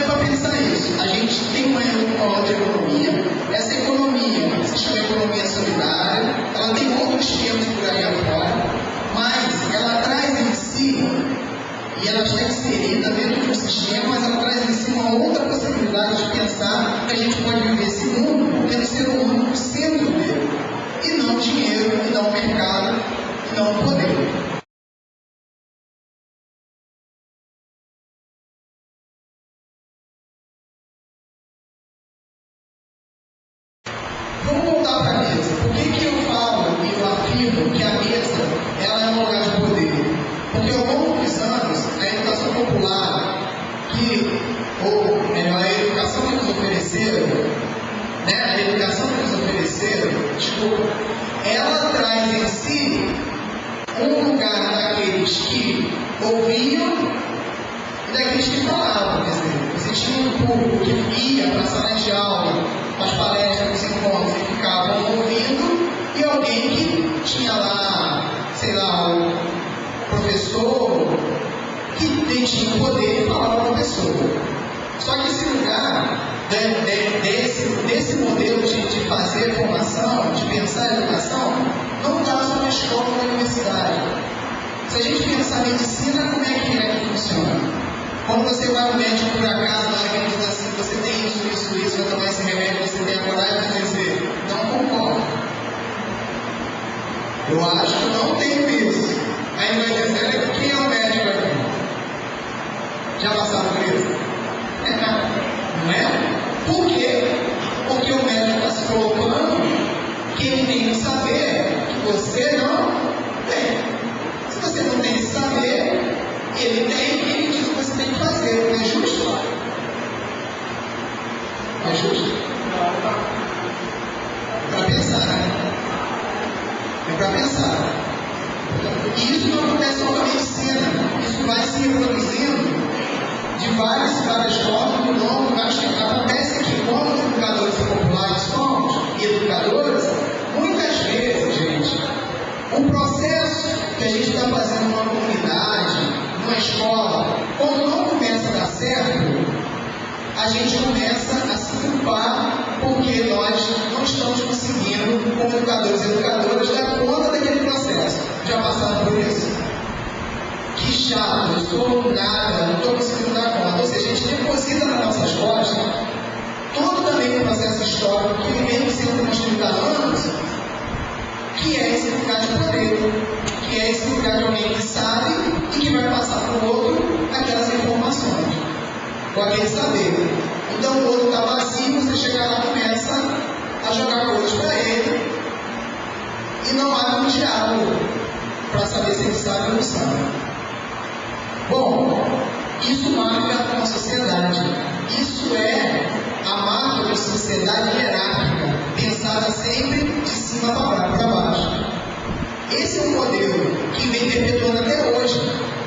parei para pensar isso. A gente tem uma outra economia. Essa economia se chama economia solidária. Ela tem outros termos por aí afora, mas ela traz em si, e ela está inserida dentro de um sistema, mas ela traz em si uma outra possibilidade de pensar que a gente pode viver esse mundo tendo o ser humano no centro dele, e não o dinheiro, e não o mercado, e não o poder. Vamos voltar para a mesa. Por que eu falo e eu afirmo que a mesa ela é um lugar de poder? Porque ao longo dos anos, a educação popular, ou melhor, a educação que nos ofereceram, a educação que nos ofereceram, ela traz em si um lugar daqueles que ouviam e daqueles que falavam. Quer dizer, você tinha um público que ia para a sala de aula, para as palestras, os encontros, e ficavam ouvindo, e alguém que tinha lá, sei lá, o professor que detinha o poder e falava para a pessoa. Só que esse lugar desse modelo de fazer formação, de pensar a educação, não está só na escola ou na universidade. Se a gente pensar a medicina, como é que funciona? Quando você vai no médico por acaso, ele diz assim, você tem isso, vai tomar esse remédio, você tem a coragem de dizer, não concordo. Eu acho que não tenho isso. Aí ele vai dizer, quem é o médico aqui? Já passaram por isso? Não é? Por quê? Porque o médico está se colocando que ele tem que saber que você não tem. Se você não tem que saber, ele tem, ele diz o que você tem que fazer. Não é justo? Não é justo? É para pensar, né? É para pensar. E isso não acontece só com a medicina. Isso vai se reproduzindo de várias formas no longo. Acontece que, como educadores populares somos, e educadores, muitas vezes, gente, o processo que a gente está fazendo numa comunidade, numa escola, quando não começa a dar certo, a gente começa a se culpar porque nós não estamos conseguindo, como educadores e educadoras, dar conta daquele processo. Já passaram por isso? Que chato, eu sou nada, não estou conseguindo dar conta. Ou seja, a gente deposita nas nossas costas todo também o processo histórico que vem sendo construído há anos, que é esse lugar de poder, que é esse lugar de alguém que sabe e que vai passar para o outro aquelas informações, com aquele saber. Então o outro está vazio, você chega lá e começa a jogar coisas para ele e não há um diálogo para saber se ele sabe ou não sabe. Bom, isso marca uma sociedade. Isso é a marca de sociedade hierárquica, pensada sempre de cima para baixo. Esse é um modelo que vem perpetuando até hoje.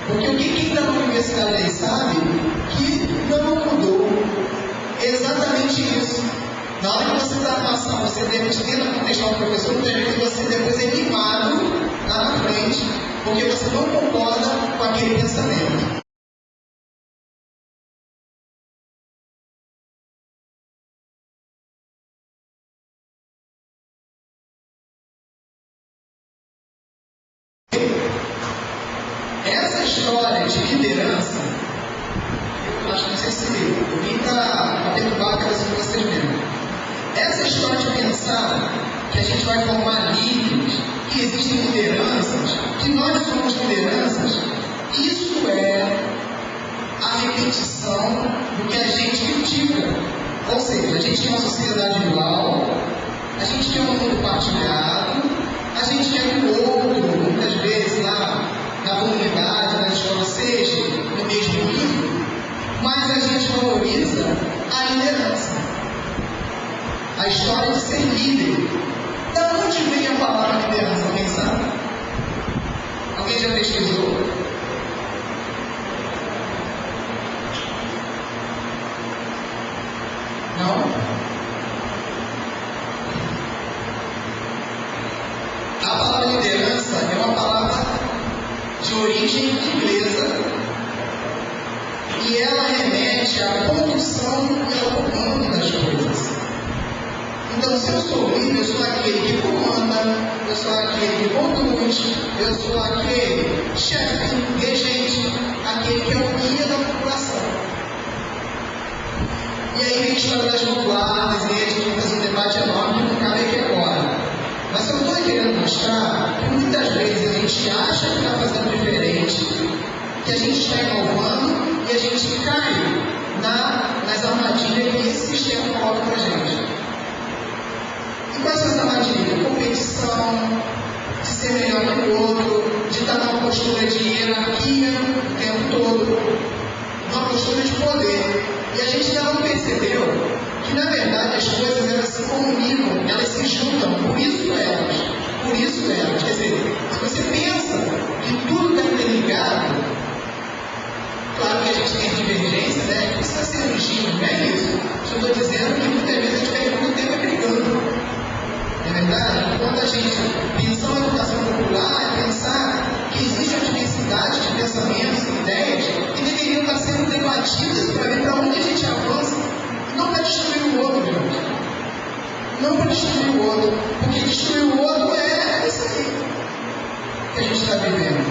Porque o que quem está na universidade aí sabe que não mudou. É exatamente isso. Na hora que você está passando, você tenta contestar o professor, muitas vezes você depois é mimado lá na frente, porque você não concorda com aquele pensamento. Essa história de liderança, eu acho que não sei se eu vim para perturbar a cabeça de vocês mesmo. Essa história de pensar que a gente vai formar líderes, que existem lideranças, que nós somos lideranças, isso é a repetição do que a gente critica. Ou seja, a gente quer uma sociedade igual, a gente quer um mundo partilhado, a gente quer que o outro, muitas vezes, lá na comunidade, nas escolas, seja no mesmo nível, mas a gente valoriza a liderança. A história de ser líder. Da onde vem a palavra liderança? Alguém sabe? Alguém já pesquisou? Não? A palavra liderança é uma palavra de origem inglesa e ela remete existe a condução e o comando das coisas. Então, se eu sou líder, eu sou aquele que comanda, eu sou aquele que conduz, eu sou aquele chefe, regente, aquele que é o guia da população. E aí vem a história das vanguardas, e a gente vai fazer um debate enorme que não cabe aqui agora. Mas eu estou querendo mostrar que muitas vezes a gente acha que está fazendo diferente, que a gente está inovando e a gente cai nas armadilhas que esse sistema coloca para a gente. E quais são as armadilhas? Competição, de ser melhor que o outro, de estar numa postura de hierarquia o tempo todo, numa postura de poder. E a gente ainda não percebeu que, na verdade, as coisas elas se comunicam, elas se juntam, por isso elas. Quer dizer, se você pensa que tudo está interligado, claro que a gente tem divergência, né? Não precisa ser rígido, não é isso. Eu estou dizendo que muitas vezes a gente perde muito tempo brigando. Não é verdade? Quando a gente pensa em educação popular, é pensar que existe a diversidade de pensamentos e ideias que deveriam estar sendo debatidas para ver para onde a gente avança, não para destruir o outro, gente. Não para destruir o outro, porque destruir o outro é isso aí que a gente está vivendo.